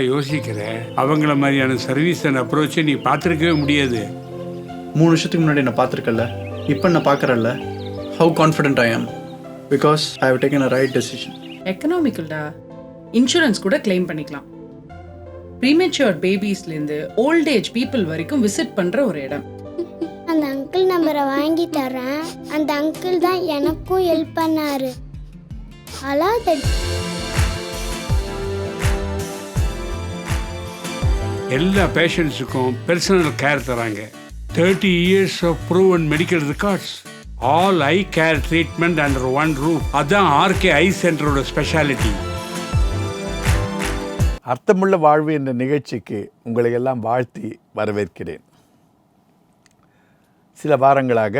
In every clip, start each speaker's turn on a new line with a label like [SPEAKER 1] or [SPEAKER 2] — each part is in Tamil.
[SPEAKER 1] யோசிக்கிற? அவங்கள மாதிரியான சர்வீஸ் அண்ட் அப்ரோச்சை நீ பார்த்துருக்கவே முடியாது.
[SPEAKER 2] 3 வருஷத்துக்கு முன்னாடி நான் பார்த்துருக்கல, இப்போ நான் பார்க்குறேன்ல. How confident I am because I have taken a right decision.
[SPEAKER 3] எக்கனாமிக்கல்டா, இன்சூரன்ஸ் கூட கிளைம் பண்ணிக்கலாம். ப்ரீமெச்சூர் பேபிஸ்லேருந்து ஓல்ட் ஏஜ் பீப்புள் வரைக்கும் விசிட் பண்ணுற ஒரு இடம்.
[SPEAKER 4] அந்த அங்கிள் நம்பரை வாங்கி தரேன். அந்த அங்கிள் தான் எனக்கும் ஹெல்ப் பண்ணாரு. அலாதடி.
[SPEAKER 1] எல்லா பேஷண்ட்ஸுக்கும் பர்சனல் கேர் தராங்க. 30 years of proven medical records. All eye care treatment under one roof. அதான் ஆர்கே ஐ சென்டரோட ஸ்பெஷாலிட்டி.
[SPEAKER 5] அர்த்தமுள்ள வாழ்வு என்ற நிகழ்ச்சிக்கு உங்களை எல்லாம் வாழ்த்தி வரவேற்கிறேன். சில வாரங்களாக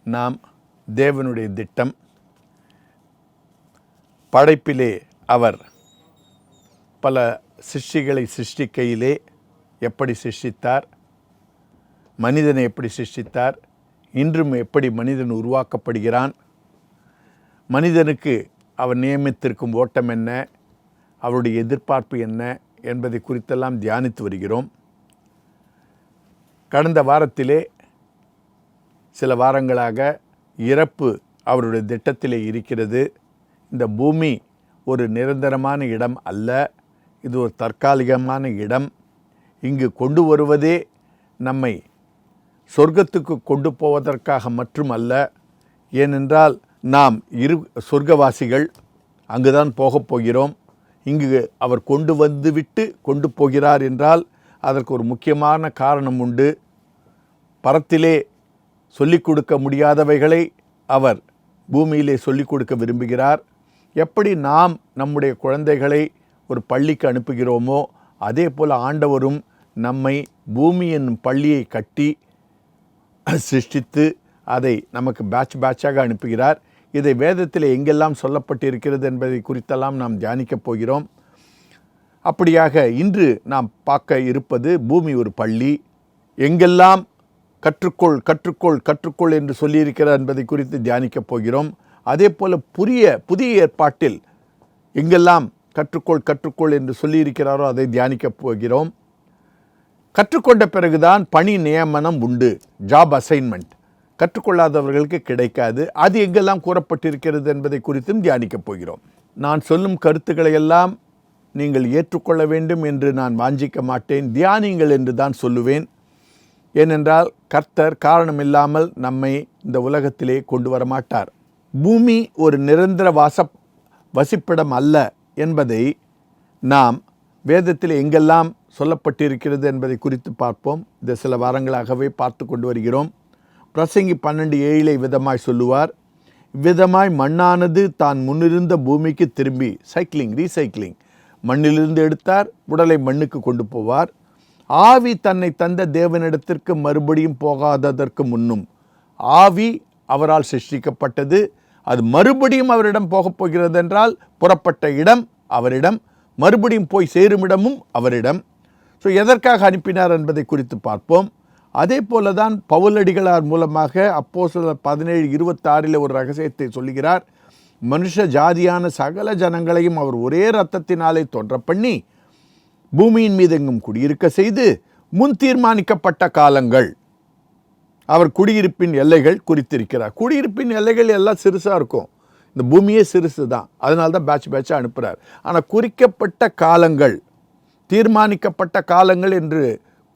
[SPEAKER 5] நாம் தேவனுடைய திட்டம், படைப்பிலே அவர் பல சிருஷ்டிகளை சிருஷ்டிக்கையிலே எப்படி சிருஷ்டித்தார், மனிதனை எப்படி சிருஷ்டித்தார், இன்றும் எப்படி மனிதன் உருவாக்கப்படுகிறான், மனிதனுக்கு அவர் நியமித்திருக்கும் ஓட்டம் என்ன, அவருடைய எதிர்பார்ப்பு என்ன என்பதை குறித்தெல்லாம் தியானித்து வருகிறோம். கடந்த வாரத்திலே சில வாரங்களாக இறப்பு அவருடைய திட்டத்திலே இருக்கிறது. இந்த பூமி ஒரு நிரந்தரமான இடம் அல்ல, இது ஒரு தற்காலிகமான இடம். இங்கு கொண்டு வருவதே நம்மை சொர்க்கத்துக்கு கொண்டு போவதற்காக மட்டுமல்ல. ஏனென்றால் நாம் சொர்க்கவாசிகள், அங்குதான் போகப் போகிறோம். இங்கு அவர் கொண்டு வந்துவிட்டு கொண்டு போகிறார் என்றால் அதற்கு ஒரு முக்கியமான காரணம் உண்டு. பரத்திலே சொல்லிக் கொடுக்க முடியாதவைகளை அவர் பூமியிலே சொல்லிக் கொடுக்க விரும்புகிறார். எப்படி நாம் நம்முடைய குழந்தைகளை ஒரு பள்ளிக்கு அனுப்புகிறோமோ அதே போல் ஆண்டவரும் நம்மை பூமி என்னும் பள்ளியை கட்டி சிருஷ்டித்து அதை நமக்கு பேட்சாக அனுப்புகிறார். இதை வேதத்தில் எங்கெல்லாம் சொல்லப்பட்டிருக்கிறது என்பதை குறித்தெல்லாம் நாம் தியானிக்கப் போகிறோம். அப்படியாக இன்று நாம் பார்க்க இருப்பது பூமி ஒரு பள்ளி. எங்கெல்லாம் கற்றுக்கொள் கற்றுக்கொள் கற்றுக்கொள் என்று சொல்லியிருக்கிறார் என்பதை குறித்து தியானிக்கப் போகிறோம். அதே போல் புதிய ஏற்பாட்டில் எங்கெல்லாம் கற்றுக்கொள் கற்றுக்கொள் என்று சொல்லியிருக்கிறாரோ அதை தியானிக்கப் போகிறோம். கற்றுக்கொண்ட பிறகுதான் பணி நியமனம் உண்டு, ஜாப் அசைன்மெண்ட். கற்றுக்கொள்ளாதவர்களுக்கு கிடைக்காது. அது எங்கெல்லாம் கூறப்பட்டிருக்கிறது என்பதை குறித்தும் தியானிக்கப் போகிறோம். நான் சொல்லும் கருத்துக்களை எல்லாம் நீங்கள் ஏற்றுக்கொள்ள வேண்டும் என்று நான் வாஞ்சிக்க மாட்டேன். தியானிங்கள் என்று தான் சொல்லுவேன். ஏனென்றால் கர்த்தர் காரணமில்லாமல் நம்மை இந்த உலகத்திலே கொண்டு வர மாட்டார். பூமி ஒரு நிரந்தர வசிப்பிடம் அல்ல என்பதை நாம் வேதத்தில் எங்கெல்லாம் சொல்லப்பட்டிருக்கிறது என்பதை குறித்து பார்ப்போம். இந்த சில வாரங்களாகவே பார்த்து கொண்டு வருகிறோம். பிரசங்கி 12:7 விதமாய் சொல்லுவார், இவ்விதமாய் மண்ணானது தான் முன்னிருந்த பூமிக்கு திரும்பி ரீசைக்கிளிங் மண்ணிலிருந்து எடுத்தார், உடலை மண்ணுக்கு கொண்டு போவார். ஆவி தன்னை தந்த தேவனிடத்திற்கு மறுபடியும் போகாததற்கு முன்னும் ஆவி அவரால் சிருஷ்டிக்கப்பட்டது. அது மறுபடியும் அவரிடம் போகப் போகிறது என்றால் புறப்பட்ட இடம் அவரிடம், மறுபடியும் போய் சேரும் இடமும் அவரிடம். ஸோ எதற்காக அனுப்பினார் என்பதை குறித்து பார்ப்போம். அதே போல தான் பவுலடிகளார் மூலமாக அப்போஸ்தலர் 17:26 ஒரு ரகசியத்தை சொல்லுகிறார். மனுஷ ஜாதியான சகல ஜனங்களையும் அவர் ஒரே இரத்தத்தினாலே தோன்ற பண்ணி பூமியின் மீது எங்கும் குடியிருக்க செய்து முன் தீர்மானிக்கப்பட்ட காலங்கள் அவர் குடியிருப்பின் எல்லைகள் குறித்திருக்கிறார். குடியிருப்பின் எல்லைகள் எல்லாம் சிறுசாக இருக்கும், இந்த பூமியே சிறுசு தான். அதனால தான் பேட்சாக அனுப்புகிறார். ஆனால் குறிக்கப்பட்ட காலங்கள், தீர்மானிக்கப்பட்ட காலங்கள் என்று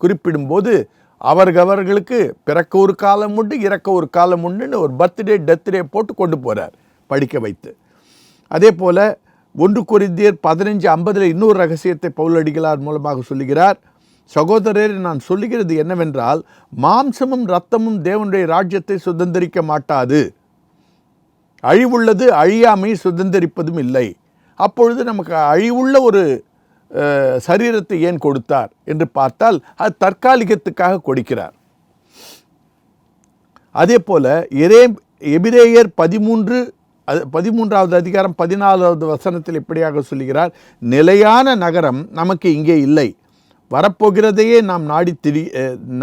[SPEAKER 5] குறிப்பிடும்போது அவர்களுக்கு பிறக்க ஒரு காலம் உண்டு, இறக்க ஒரு காலம் உண்டுன்னு ஒரு பர்த்டே டெத்டே போட்டு கொண்டு போகிறார் படிக்க வைத்து. அதே போல் 1 கொரிந்தியர் 15:50 இன்னொரு ரகசியத்தை பவுலடிகளார் மூலமாக சொல்லுகிறார். சகோதரர், நான் சொல்லுகிறது என்னவென்றால், மாம்சமும் இரத்தமும் தேவனுடைய ராஜ்யத்தை சுதந்திரிக்க மாட்டாது, அழிவுள்ளது அழியாமை சுதந்திரிப்பதும் இல்லை. அப்பொழுது நமக்கு அழிவுள்ள ஒரு சரீரத்தை ஏன் கொடுத்தார் என்று பார்த்தால் அது தற்காலிகத்துக்காக கொடுக்கிறார். அதே போல் எபிரேயர் 13வது அதிகாரம் 14வது வசனத்தில் இப்படியாக சொல்லுகிறார், நிலையான நகரம் நமக்கு இங்கே இல்லை, வரப்போகிறதையே நாம்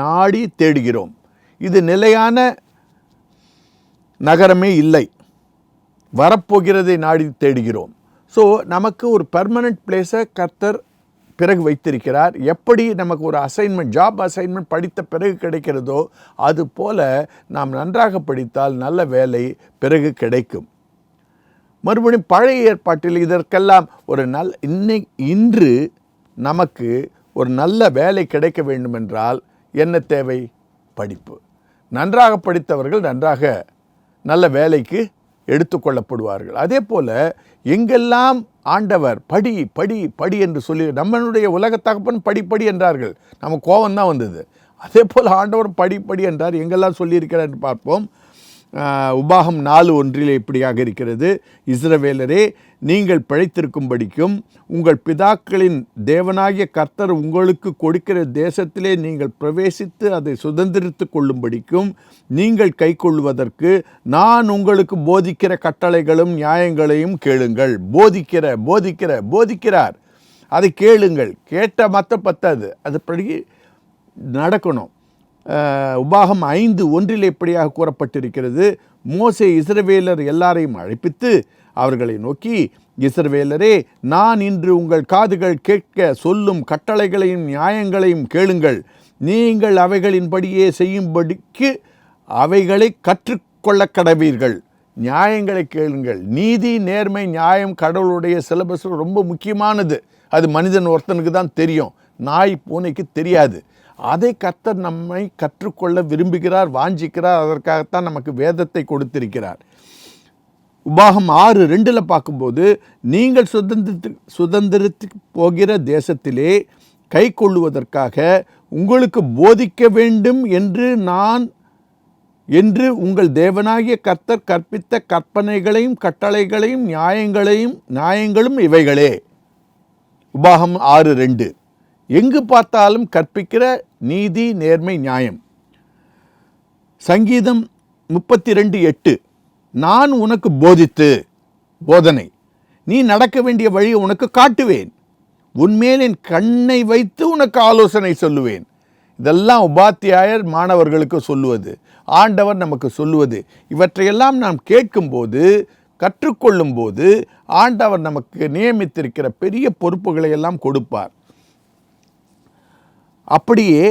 [SPEAKER 5] நாடி தேடுகிறோம். இது நிலையான நகரமே இல்லை, வரப்போகிறதை நாடி தேடுகிறோம். ஸோ நமக்கு ஒரு பெர்மனண்ட் பிளேஸை கர்த்தர் பிறகு வைத்திருக்கிறார். எப்படி நமக்கு ஒரு அசைன்மெண்ட், ஜாப் அசைன்மெண்ட் படித்த பிறகு கிடைக்கிறதோ அது போல நாம் நன்றாக படித்தால் நல்ல வேலை பிறகு கிடைக்கும். மறுபடியும் பழைய ஏற்பாட்டில் இதற்கெல்லாம் ஒரு இன்று நமக்கு ஒரு நல்ல வேலை கிடைக்க வேண்டுமென்றால் என்ன தேவை? படிப்பு. நன்றாக படித்தவர்கள் நன்றாக நல்ல வேலைக்கு எடுத்துக்கொள்ளப்படுவார்கள். அதே போல் எங்கெல்லாம் ஆண்டவர் படி படி படி என்று சொல்லி, நம்மளுடைய உலகத்தகப்பன் படி என்றார்கள், நம்ம கோபம்தான் வந்தது. அதே போல் ஆண்டவர் படி படி என்றார். எங்கெல்லாம் சொல்லியிருக்கிறார் என்று பார்ப்போம். உபாகம் 4:1 இப்படியாக இருக்கிறது, இஸ்ரவேலரே நீங்கள் பிழைத்திருக்கும்படிக்கும் உங்கள் பிதாக்களின் தேவனாகிய கர்த்தர் உங்களுக்கு கொடுக்கிற தேசத்திலே நீங்கள் பிரவேசித்து அதை சுதந்திரித்து கொள்ளும்படிக்கும் நீங்கள் கைக்கொள்வதற்கு நான் உங்களுக்கு போதிக்கிற கட்டளைகளும் நியாயங்களையும் கேளுங்கள். போதிக்கிறார், அதை கேளுங்கள். கேட்ட மற்ற பத்தாது, அதுபடி நடக்கணும். உபாகம் 5:1 இப்படியாக கூறப்பட்டிருக்கிறது, மோசே இஸ்ரவேலர் எல்லாரையும் அழைப்பித்து அவர்களை நோக்கி, இஸ்ரவேலரே நான் இன்று உங்கள் காதுகள் கேட்க சொல்லும் கட்டளைகளையும் நியாயங்களையும் கேளுங்கள். நீங்கள் அவைகளின்படியே செய்யும்படிக்கு அவைகளை கற்றுக்கொள்ள கடவீர்கள். நியாயங்களை கேளுங்கள். நீதி, நேர்மை, நியாயம் கடவுளுடைய சிலபஸ் ரொம்ப முக்கியமானது. அது மனிதன் ஒருத்தனுக்கு தான் தெரியும், நாய் பூனைக்கு தெரியாது. அதை கர்த்தர் நம்மை கற்றுக்கொள்ள விரும்புகிறார், வாஞ்சிக்கிறார். அதற்காகத்தான் நமக்கு வேதத்தை கொடுத்திருக்கிறார். உபாகம் 6:2 பார்க்கும்போது, நீங்கள் சுதந்திரத்து போகிற தேசத்திலே கை கொள்ளுவதற்காக உங்களுக்கு போதிக்க வேண்டும் என்று உங்கள் தேவனாகிய கர்த்தர் கற்பித்த கற்பனைகளையும் கட்டளைகளையும் நியாயங்களும் இவைகளே. உபாகம் 6:2. எங்கு பார்த்தாலும் கற்பிக்கிற நீதி, நேர்மை, நியாயம். சங்கீதம் 32:8 நான் உனக்கு போதனை, நீ நடக்க வேண்டிய வழியை உனக்கு காட்டுவேன், உன்மேல் என் கண்ணை வைத்து உனக்கு ஆலோசனை சொல்லுவேன். இதெல்லாம் உபாத்தியாயர் மாணவர்களுக்கு சொல்லுவது, ஆண்டவர் நமக்கு சொல்லுவது. இவற்றையெல்லாம் நாம் கேட்கும்போது, கற்றுக்கொள்ளும் போது ஆண்டவர் நமக்கு நியமித்திருக்கிற பெரிய பொறுப்புகளை எல்லாம் கொடுப்பார். அப்படியே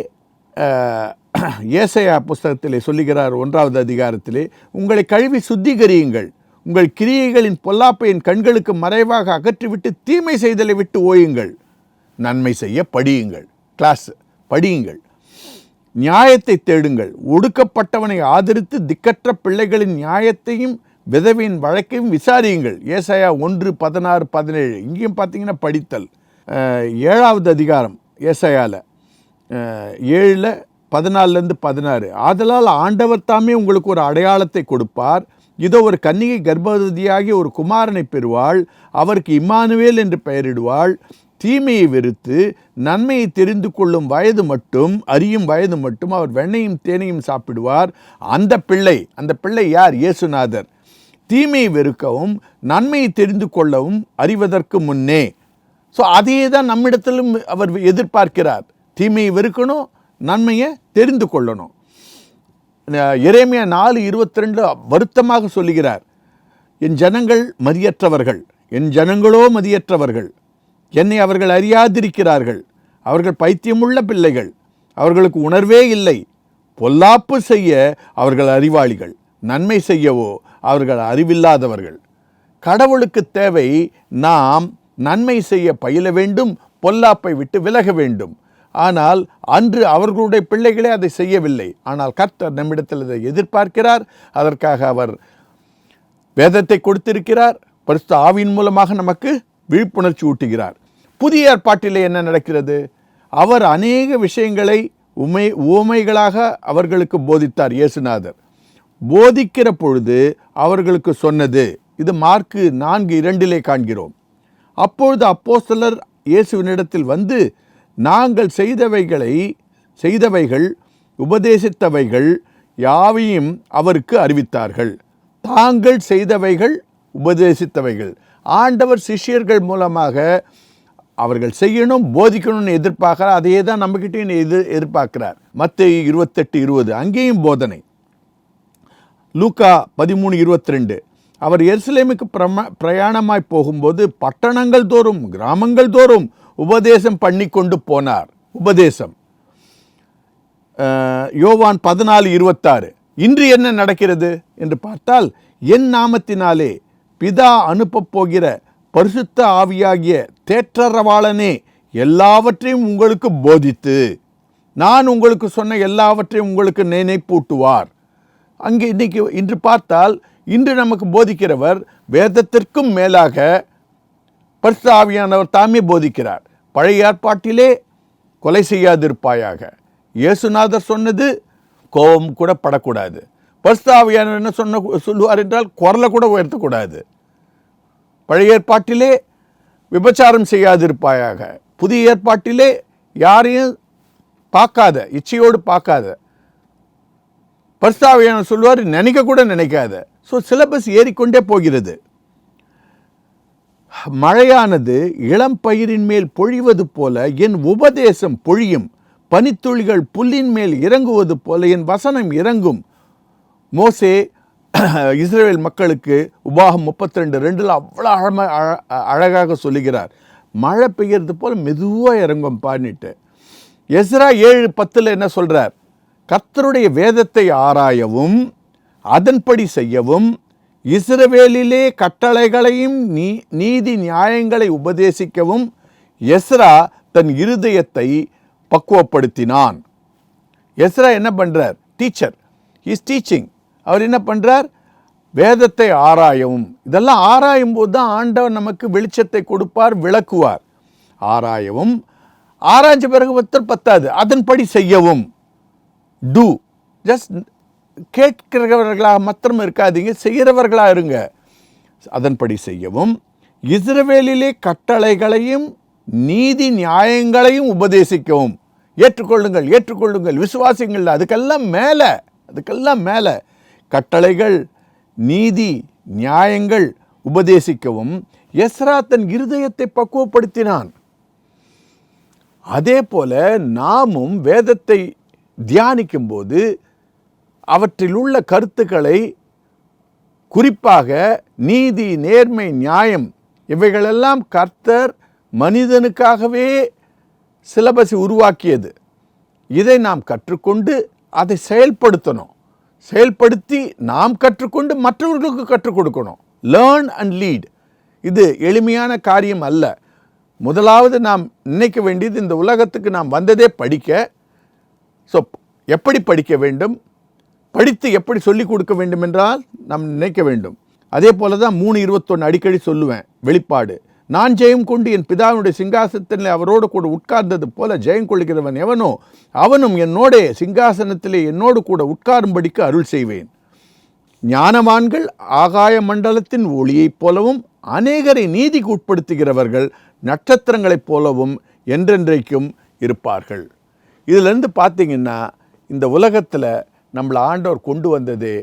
[SPEAKER 5] ஏசாயா புஸ்தகத்திலே சொல்லுகிறார் 1வது அதிகாரத்திலே, உங்களை கழுவி சுத்திகரியுங்கள், உங்கள் கிரியைகளின் பொல்லாப்பை என் கண்களுக்கு மறைவாக அகற்றிவிட்டு தீமை செய்தலை விட்டு ஓயுங்கள், நன்மை செய்ய படியுங்கள். படியுங்கள். நியாயத்தை தேடுங்கள், ஒடுக்கப்பட்டவனை ஆதரித்து திக்கற்ற பிள்ளைகளின் நியாயத்தையும் விதவையின் வழக்கையும் விசாரியுங்கள். ஏசாயா 1:16-17. இங்கேயும் பார்த்தீங்கன்னா படித்தல். 7வது அதிகாரம் ஏசாயால 7:14-16. ஆதலால் ஆண்டவர் தாமே உங்களுக்கு ஒரு அடையாளத்தை கொடுப்பார். இதோ ஒரு கன்னிகை கர்ப்பவதியாகி ஒரு குமாரனை பெறுவாள், அவருக்கு இம்மானுவேல் என்று பெயரிடுவாள். தீமையை வெறுத்து நன்மையை தெரிந்து கொள்ளும் அறியும் வயது மட்டும் அவர் வெண்ணையும் தேனையும் சாப்பிடுவார். அந்த பிள்ளை யார்? இயேசுநாதர். தீமையை வெறுக்கவும் நன்மையை தெரிந்து கொள்ளவும் அறிவதற்கு முன்னே. ஸோ அதையே தான் நம்மிடத்திலும் அவர் எதிர்பார்க்கிறார். தீமையை வெறுக்கணும், நன்மையை தெரிந்து கொள்ளணும். எரேமியா 4:22 வருத்தமாக சொல்லுகிறார், என் ஜனங்களோ மதியற்றவர்கள், என்னை அவர்கள் அறியாதிருக்கிறார்கள், அவர்கள் பைத்தியமுள்ள பிள்ளைகள், அவர்களுக்கு உணர்வே இல்லை. பொல்லாப்பு செய்ய அவர்கள் அறிவாளிகள், நன்மை செய்யவோ அவர்கள் அறிவில்லாதவர்கள். கடவுளுக்கு தேவை நாம் நன்மை செய்ய பயில வேண்டும், பொல்லாப்பை விட்டு விலக வேண்டும். ஆனால் அன்று அவர்களுடைய பிள்ளைகளே அதை செய்யவில்லை. ஆனால் கர்த்தர் நம்மிடத்தில் இதை எதிர்பார்க்கிறார். அதற்காக அவர் வேதத்தை கொடுத்திருக்கிறார். பரிசுத்த ஆவியின் மூலமாக நமக்கு விழிப்புணர்ச்சி ஊட்டுகிறார். புதிய ஏற்பாட்டிலே என்ன நடக்கிறது? அவர் அநேக விஷயங்களை உவமைகளாக அவர்களுக்கு போதித்தார். இயேசுநாதர் போதிக்கிற பொழுது அவர்களுக்கு சொன்னது, இது மார்க்கு 4:2 காண்கிறோம். அப்பொழுது அப்போஸ்தலர் இயேசுவினிடத்தில் வந்து, நாங்கள் செய்தவைகள் உபதேசித்தவைகள் யாவையும் அவருக்கு அறிவித்தார்கள். தாங்கள் செய்தவைகள் உபதேசித்தவைகள். ஆண்டவர் சிஷ்யர்கள் மூலமாக அவர்கள் செய்யணும், போதிக்கணும்னு எதிர்பார்க்கிறார். அதையே தான் நம்மகிட்டையும் எதிர்பார்க்கிறார். மத்தேயு 28:20 அங்கேயும் போதனை. லூக்கா 13:22 அவர் எருசலேமுக்கு பிரயாணமாய் போகும்போது பட்டணங்கள் தோறும் கிராமங்கள் தோறும் உபதேசம் பண்ணி கொண்டு போனார். உபதேசம் யோவான் 14:26. இன்று என்ன நடக்கிறது என்று பார்த்தால், என் நாமத்தினாலே பிதா அனுப்பப் போகிற பரிசுத்த ஆவியாகிய தேற்றரவாளனே எல்லாவற்றையும் உங்களுக்கு போதித்து நான் உங்களுக்கு சொன்ன எல்லாவற்றையும் உங்களுக்கு நினைப்பூட்டுவார். அங்கே இன்று பார்த்தால், இன்று நமக்கு போதிக்கிறவர் வேதத்திற்கும் மேலாக பரிசுத்த ஆவியானவர் தாமே போதிக்கிறார். பழைய ஏற்பாட்டிலே கொலை செய்யாதிருப்பாயாக, இயேசுநாதர் சொன்னது கோபம் கூட படக்கூடாது. பரிசுத்த ஆவியானவர் என்ன சொல்லுவார் என்றால் குரலை கூட உயர்த்தக்கூடாது. பழைய ஏற்பாட்டிலே விபச்சாரம் செய்யாதிருப்பாயாக, புதிய ஏற்பாட்டிலே யாரையும் பார்க்காத, இச்சையோடு பார்க்காத. பரிசுத்த ஆவியானவர் சொல்லுவார் நினைக்க கூட நினைக்காத. ஸோ சிலபஸ் ஏறிக்கொண்டே போகிறது. மழையானது இளம் பயிரின் மேல் பொழிவது போல என் உபதேசம் பொழியும், பனித்துளிகள் புல்லின் மேல் இறங்குவது போல என் வசனம் இறங்கும். மோசே இஸ்ரவேல் மக்களுக்கு உபாகம் 32:2 அவ்வளோ அழகாக சொல்லுகிறார். மழை பெய்யறது போல மெதுவாக இறங்கும் பாடிட்டு. எஸ்ரா 7:10 என்ன சொல்றார்? கர்த்தருடைய வேதத்தை ஆராயவும் அதன்படி செய்யவும் இஸ்ரவேலிலே கட்டளைகளையும் நீதி நியாயங்களை உபதேசிக்கவும் எஸ்ரா தன் இருதயத்தை பக்குவப்படுத்தினான். எஸ்ரா என்ன பண்றார்? Teacher, is teaching. அவர் என்ன பண்றார்? வேதத்தை ஆராயவும். இதெல்லாம் ஆராயும் போது தான் ஆண்டவர் நமக்கு வெளிச்சத்தை கொடுப்பார், விளக்குவார். ஆராயவும், ஆராய்ஞ்ச பிறகு பத்தாது, அதன்படி செய்யவும். டூ, ஜஸ்ட் கேட்கிறவர்களாக மாத்திரம் இருக்காதீங்க, செய்கிறவர்களாக இருங்க. அதன்படி செய்யவும் இஸ்ரவேலிலே கட்டளைகளையும் நீதி நியாயங்களையும் உபதேசிக்கவும். ஏற்றுக்கொள்ளுங்கள், ஏற்றுக்கொள்ளுங்கள், விசுவாசிங்கள். அதுக்கெல்லாம் மேலே கட்டளைகள் நீதி நியாயங்கள் உபதேசிக்கவும் எஸ்ரா தன் இருதயத்தை பக்குவப்படுத்தினான். அதே போல நாமும் வேதத்தை தியானிக்கும் போது அவற்றில் உள்ள கருத்துக்களை, குறிப்பாக நீதி நேர்மை நியாயம், இவைகளெல்லாம் கர்த்தர் மனிதனுக்காகவே சிலபஸை உருவாக்கியது. இதை நாம் கற்றுக்கொண்டு அதை செயல்படுத்தணும். செயல்படுத்தி நாம் கற்றுக்கொண்டு மற்றவர்களுக்கு கற்றுக் கொடுக்கணும். Learn and lead. இது எளிமையான காரியம் அல்ல. முதலாவது நாம் நினைக்க வேண்டியது, இந்த உலகத்துக்கு நாம் வந்ததே படிக்க. ஸோ எப்படி படிக்க வேண்டும், படித்து எப்படி சொல்லிக் கொடுக்க வேண்டும் என்றால் நாம் நினைக்க வேண்டும். அதே போல தான் 3:21 அடிக்கடி சொல்லுவேன். வெளிப்பாடு, நான் ஜெயம் கொண்டு என் பிதாவினுடைய சிங்காசனத்தில் அவரோடு கூட உட்கார்ந்தது போல ஜெயம் கொள்கிறவன் எவனோ அவனும் என்னோட சிங்காசனத்திலே என்னோடு கூட உட்காரும்படிக்கு அருள் செய்வேன். ஞானவான்கள் ஆகாய மண்டலத்தின் ஒளியைப் போலவும் அநேகரை நீதிக்கு உட்படுத்துகிறவர்கள் நட்சத்திரங்களைப் போலவும் என்றென்றைக்கும் இருப்பார்கள். இதிலிருந்து பார்த்தீங்கன்னா, இந்த உலகத்தில் நம்மளை ஆண்டவர் கொண்டு வந்ததே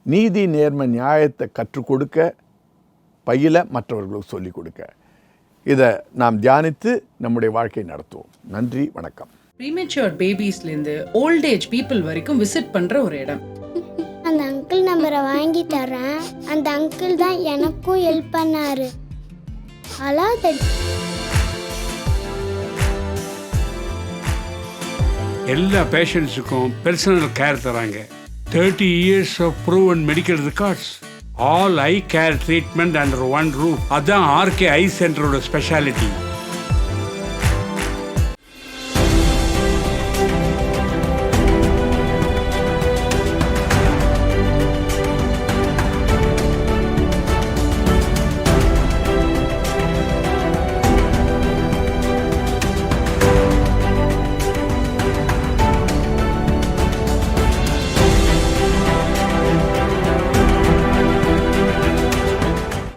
[SPEAKER 5] நீதி நேர்மை நியாயத்தை கற்றுக் கொடுக்க, பயில, மற்றவர்களுக்கு சொல்லிக் கொடுக்க. இதை நாம் தியானித்து நம்முடைய வாழ்க்கை நடத்துவோம். நன்றி, வணக்கம்.
[SPEAKER 3] ப்ரீமெச்சூர் பேபிஸ்லேருந்து ஓல்ட் ஏஜ் பீப்புள் வரைக்கும் விசிட் பண்ணுற ஒரு இடம்.
[SPEAKER 4] அந்த அங்கிள் நம்பரை வாங்கி தரேன். அந்த அங்கிள் தான் எனக்கும் ஹெல்ப் பண்ணாரு. அழாதடி.
[SPEAKER 1] எல்லா பேஷண்ட்ஸுக்கும் பர்சனல் கேர் தராங்க. 30 years of proven medical records. All eye care treatment under one roof. அதான் ஆர்கே ஐ சென்டரோட ஸ்பெஷாலிட்டி.